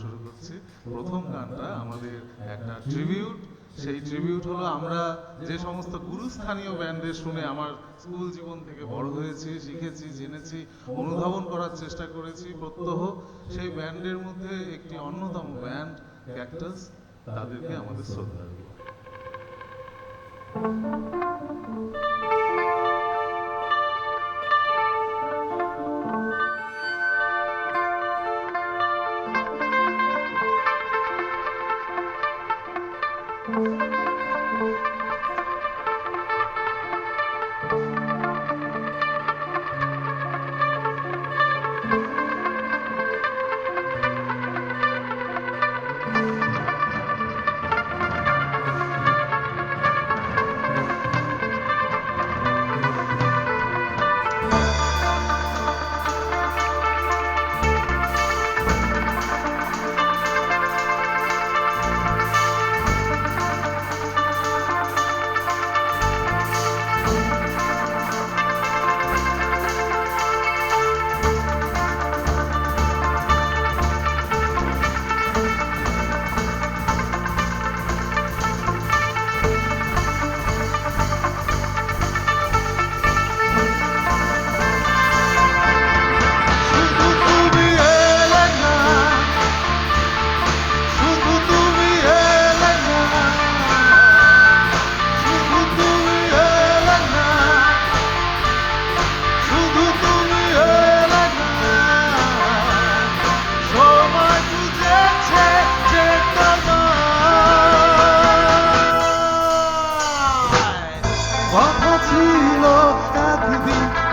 শুরু করছি। প্রথম গানটা আমাদের একটা ট্রিবিউট। সেই ট্রিবিউট হলো আমরা যে সমস্ত গুরুস্থানীয় ব্যান্ডের শুনে আমার স্কুল জীবন থেকে বড় হয়েছি, শিখেছি, জেনেছি, অনুধাবন করার চেষ্টা করেছি প্রত্যহ, সেই ব্যান্ডের মধ্যে একটি অন্যতম ব্যান্ড ক্যাকটাস। তাদেরকে আমাদের শ্রদ্ধা।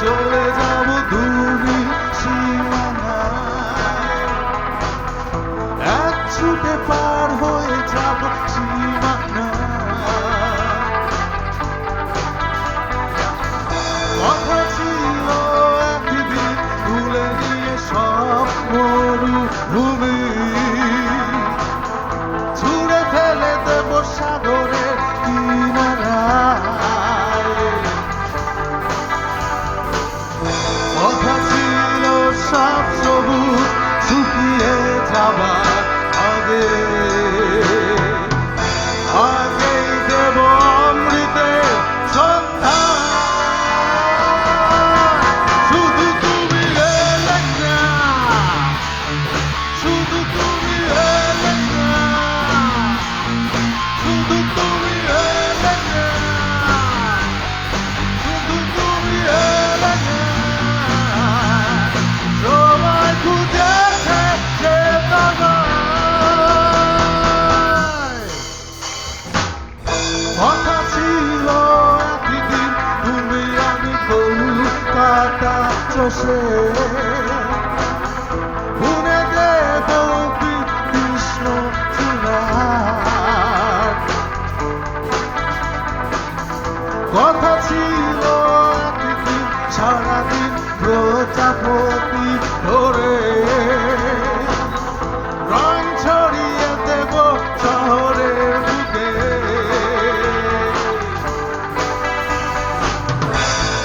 চলে যাব দূরে সীমানায়, এক ছুটে পার হয়ে যাব সীমানা। কথা ছিল একদিন তুলে নিয়ে সব মরুভূমি, ছুঁড়ে ফেলে দেব সাগরের কিনারায়। কথা ছিল সব সবুজ শুকিয়ে যাবার আগে, আগেই দেব অমৃতের সন্ধান। শুধু তুমি এলে না, শুধু তুমি এলে না, শুধু তুমি এলে না, শুধু তুমি এলে না। সবাই খুঁজেছে যে তোমায়, কথা ছিল একদিন তুমি আমি কলকাতা চষে বুনে দেব কৃষ্ণ চূড়ার। কথা ছিল একদিন সারাদিন প্রজাপতি ধরে রং ছড়িয়ে দেব শহরের বুকে।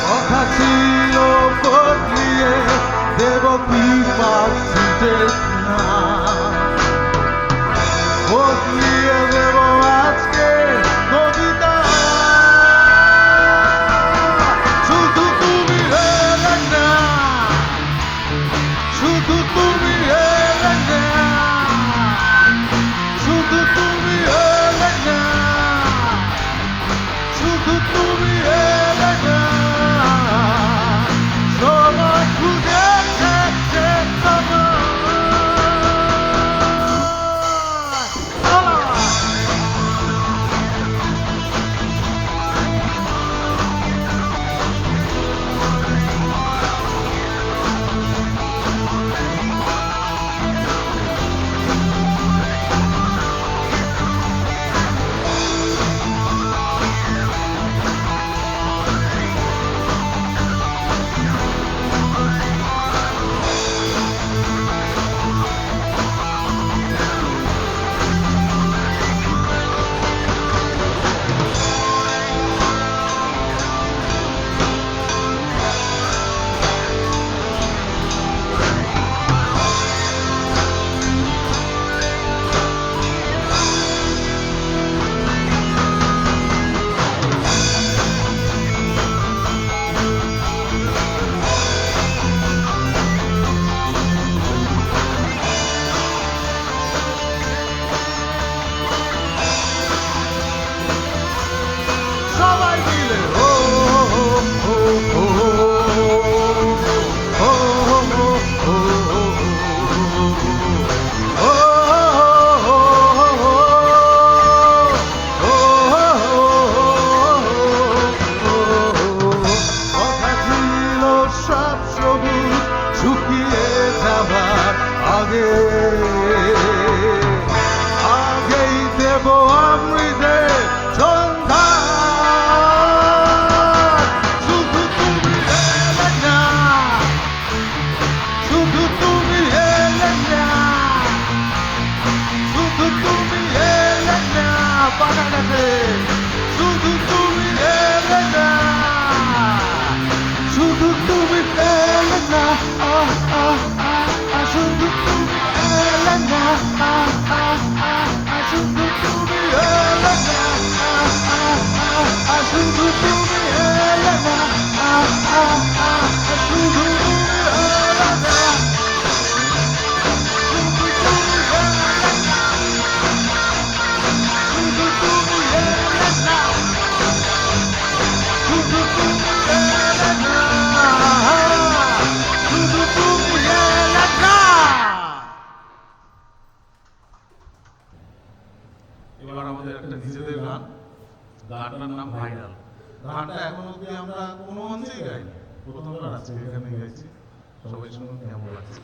কথা ছিল বদলিয়ে গেছে, শুধু তুমি এলে না, শুধু তুমি এলে না, শুধু তুমি এলে না, শুধু তুমি এলে না, শুধু তুমি এলে না, শুধু তুমি এলে না, শুধু তুমি এলে না, শুধু তুমি এলে না, শুধু তুমি এলে না। এবার আমাদের একটা নিজেদের গান, গানটার নাম ভাইরাল। গানটা এখন অব্দি আমরা কোনো মঞ্চেই গাইনি, প্রথমবার আজকে এখানে গাইছি। সবাই শুনুন কেমন লাগছে।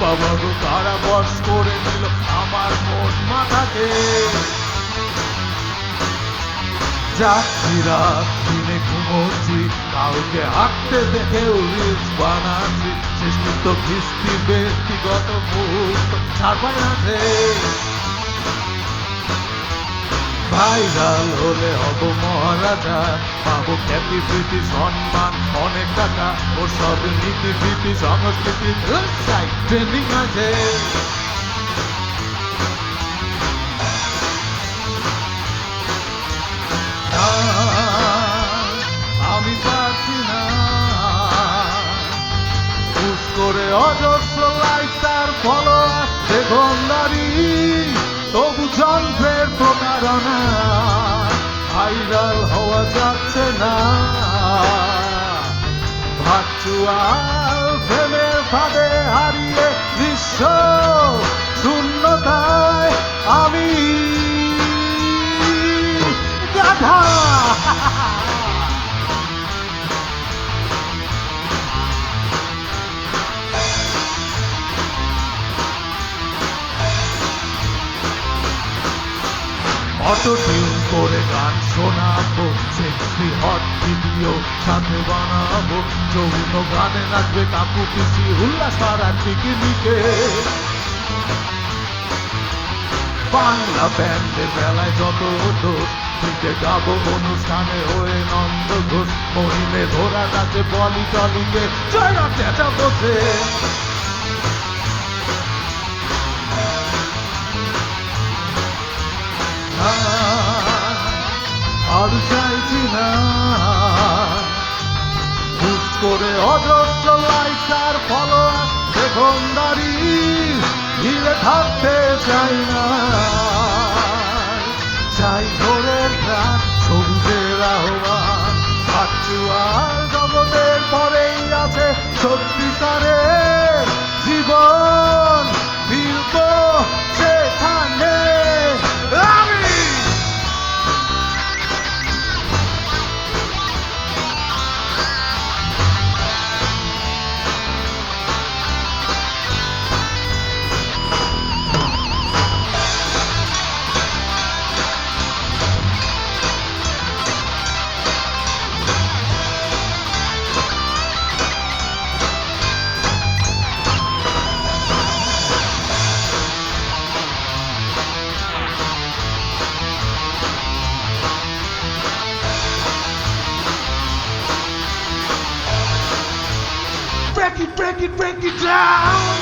বাবারও কারাবাস করে দিল আমার মন মাথাকে। যাচ্ছি রাত দিনে ঘুমোচ্ছি, কাউকে হাঁটতে দেখে রিলস বানাচ্ছি, শেষ মুহূর্ত কিস্তি ব্যক্তিগত মুহূর্ত ছাড়বাই আছে। ভাইরাল হলে হব মহারাজা, পাবো খ্যাতি প্রীতি সম্মান অনেক টাকা, ও সব নীতি ভীতি সংস্কৃতি ট্রেন্ডিং আছে। আমি পারছি না পুশ করে অজস্র লাইক তার ফলোয়ার সেকেন্ডারি, তবু যন্ত্রের প্রতারণা, ভাইরাল হওয়া যাচ্ছে না। ভার্চুয়াল প্রেমের ফাঁদে হারিয়ে বিশ্ব শূন্যতায় আমি গাধা। অটো টিউন করে গান শোনাবো, সেক্সি হট ভিডিও সাথে বানাবো, যৌন গানে নাচবে কাকু পিসি উল্লাস পাড়ার পিকনিকে। বাংলা ব্যান্ডের বেলায় যত দোষ, দিকে গাবো অনুষ্ঠানে হয়ে নন্দ ঘোষ, মহিমে ধরা যাচ্ছে বলি টলিকে জয়রা চেঁচা বসে। আর চাইছি না বুঝ করে অজস্র লাইক আর ফলোয়ার সেকেন্ডারি, ঘিরে থাকতে চাই না। চাই ভোরের প্রাণ সবুজের আহ্বান, ভার্চুয়াল জগতের পরেই আছে সত্যিকারের জীবন, ফিরব সেখানে আমি। break it down.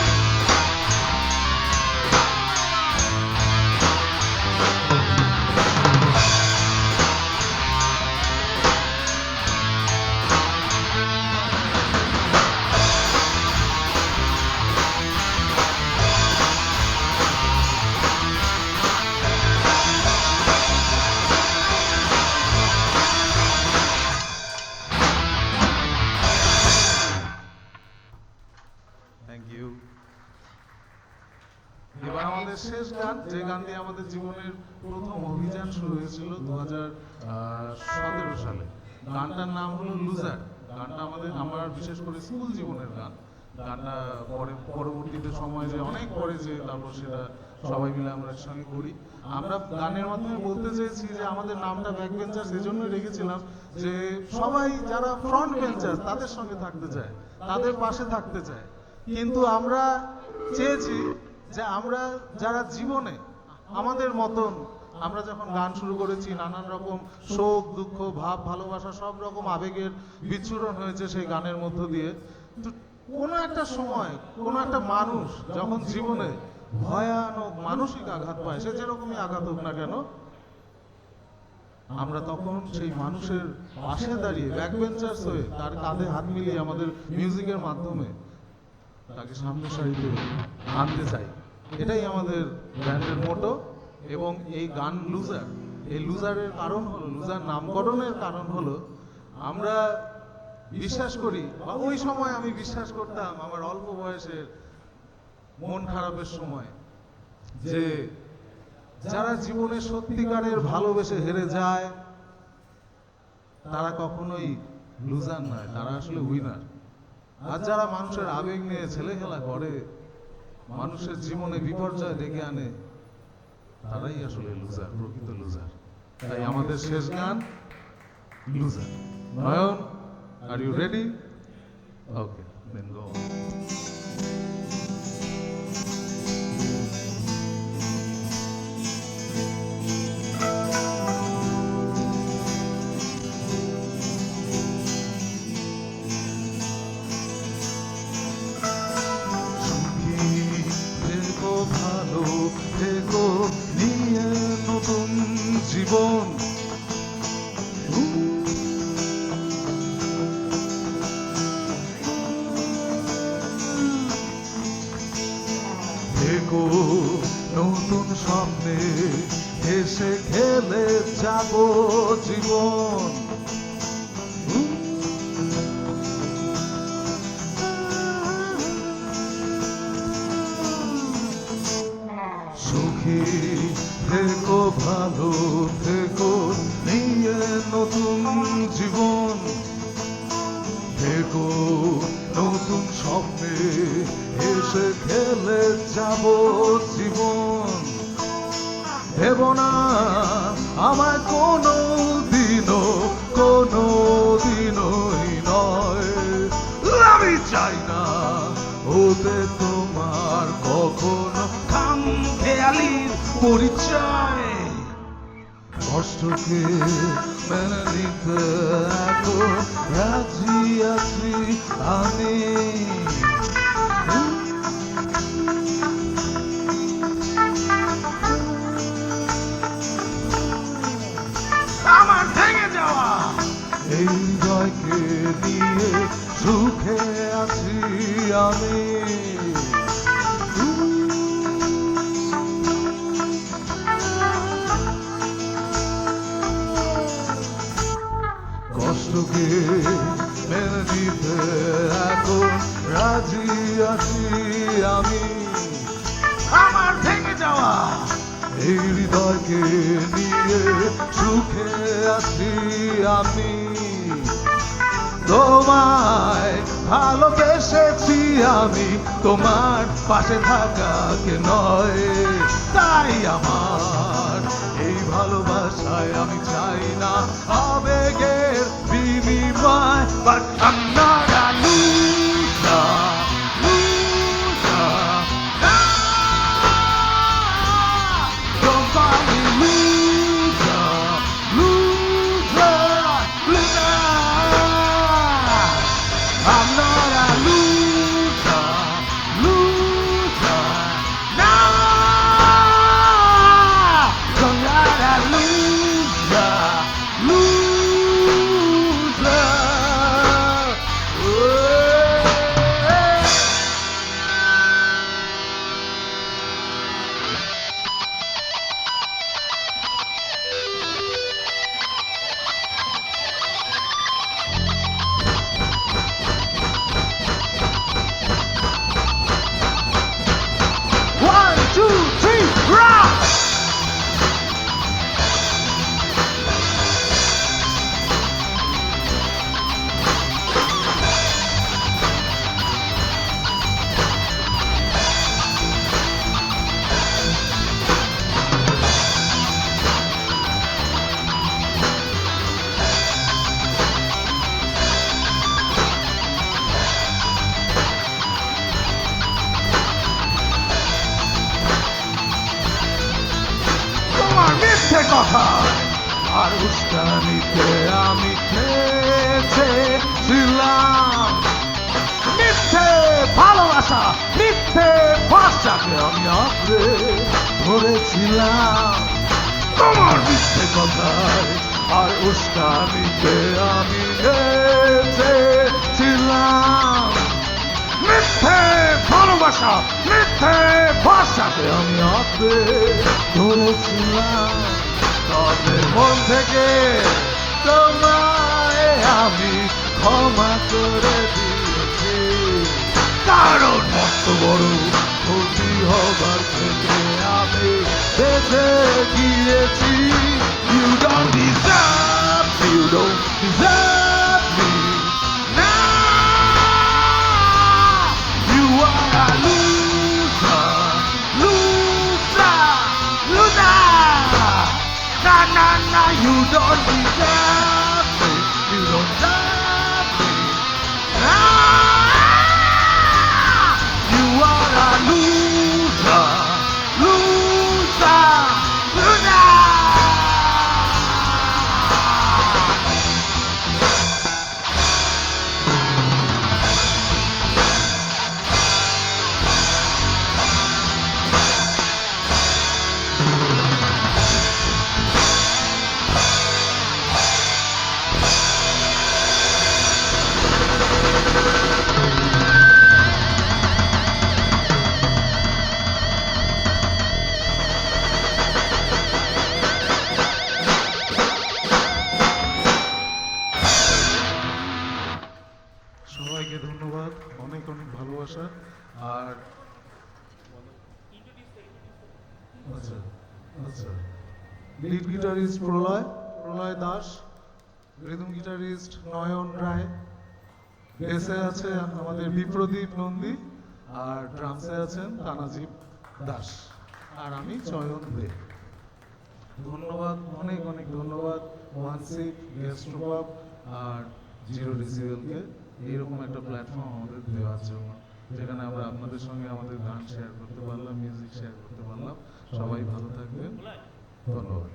Thank you. এবার আমাদের শেষ গান, যে গান দিয়ে আমাদের জীবনের প্রথম অভিযান শুরু হয়েছিল 2017 সালে। গানটার নাম হলো লুজার। গানটা আমার বিশেষ করে স্কুল জীবনের গান। গানটা পরবর্তীতে সময় যে অনেক পরে যে তারপর সেটা সবাই মিলে আমরা একসঙ্গে করি। আমরা গানের মাধ্যমে বলতে চেয়েছি যে আমাদের নামটা ব্যাক বেঞ্চার সেজন্যই রেখেছিলাম যে সবাই যারা ফ্রন্ট বেঞ্চার তাদের সঙ্গে থাকতে চায়, তাদের পাশে থাকতে চায়। কিন্তু আমরা চেয়েছি যে আমরা যারা জীবনে আমাদের মতন, আমরা যখন গান শুরু করেছি নানান রকম শোক দুঃখ ভাব ভালোবাসা সব রকম আবেগের বিচ্ছুরণ হয়েছে সেই গানের মধ্য দিয়ে। তো কোনো একটা সময় কোনো একটা মানুষ যখন জীবনে ভয়ানক মানসিক আঘাত পায়, সে যেরকমই আঘাত হোক না কেন, আমরা তখন সেই মানুষের পাশে দাঁড়িয়ে ব্যাক বেঞ্চার্স হয়ে তার কাঁধে হাত মিলিয়ে আমাদের মিউজিকের মাধ্যমে তাকে সামনের সারিতে আনতে চাই। এটাই আমাদের ব্যান্ডের মোটো। এবং এই গান লুজার, এই লুজারের কারণ হলো, লুজার নামকরণের কারণ হলো, আমরা বিশ্বাস করি, বা ওই সময় আমি বিশ্বাস করতাম আমার অল্প বয়সের মন খারাপের সময়, যে যারা জীবনে সত্যিকারের ভালোবেসে হেরে যায় তারা কখনোই লুজার নয়, তারা আসলে উইনার। আর যারা মানুষের আবেগ নিয়ে ছেলেখেলা করে, মানুষের জীবনে বিপর্যয় ডেকে আনে, তারাই আসলে লুজার, প্রকৃত লুজার। তাই আমাদের শেষ গান loser. Nayan, are you ready? Okay, then go. নিয়ে নতুন জীবন, দেখো নতুন স্বপ্নে এসে খেলে যাব জীবন। সুখী থেকো, ভালো থেকো, নিয়ে নতুন জীবন, থেকো নতুন স্বপ্নে এসে খেলে যাব জীবন। দেব না আমার কোনো দিনই নয়, আমি চাই না হতে তোমার কখনো খামখেয়ালির পরিচয়। কষ্টকে মেনে নিতে এখন রাজি আছি আমি। আমার ভেঙে যাওয়া এই হৃদয়কে নিয়ে সুখে আছি আমি। কষ্টকে মেনে নিতে এখন রাজি আছি আমি। আমার ভেঙে যাওয়া এই হৃদয়কে নিয়ে সুখে আছি আমি। তোমায় ভালোবেসেছি আমি, তোমার পাশে থাকাকে নয়। তাই আমার এই ভালোবাসায় আমি চাই না আবেগের বিনিময়। But I'm not a loser, loser. Don't call me loser, loser, loser. I'm not a loser. মিথ্যে কথা আর উস্কানিতে আমি খেয়েছিলাম, মিথ্যে ভালোবাসা, মিথ্যে ভাষাকে আমি আঁকড়ে ধরেছিলাম। তোমার মিথ্যে কথায় আর উস্কানিতে আমি গেছিলাম, মিথ্যে ভালোবাসা, মিথ্যে ভাষাকে আমি আঁকড়ে ধরেছিলাম। তবে মন থেকে তোমায় আমি ক্ষমা করে দিয়েছি, কারণ মস্ত বড় ক্ষতি হবার থেকে আমি বেঁচে গিয়েছি। You don't deserve me, you don't deserve me now. You are a loser, loser, loser. Na na na, you don't deserve me, you don't deserve me now. You are a loser, loser, loser. সবাইকে ধন্যবাদ, অনেক অনেক ভালোবাসা। আর আচ্ছা আচ্ছা, lead guitarist প্রলয় Das, rhythm guitarist নয়ন রায়, বেসে আছে আমাদের বিপ্রদীপ নন্দী, আর ড্রামসে আছেন তানাজিব দাস, আর আমি চয়ন দে। ধন্যবাদ, অনেক অনেক ধন্যবাদ ওয়ানসিক, গেস্ট রুবাব আর জিরো ডিসিবেলকে এইরকম একটা প্ল্যাটফর্ম আমাদের দেওয়ার জন্য, যেখানে আমরা আপনাদের সঙ্গে আমাদের গান শেয়ার করতে পারলাম, মিউজিক শেয়ার করতে পারলাম। সবাই ভালো থাকবেন, ধন্যবাদ।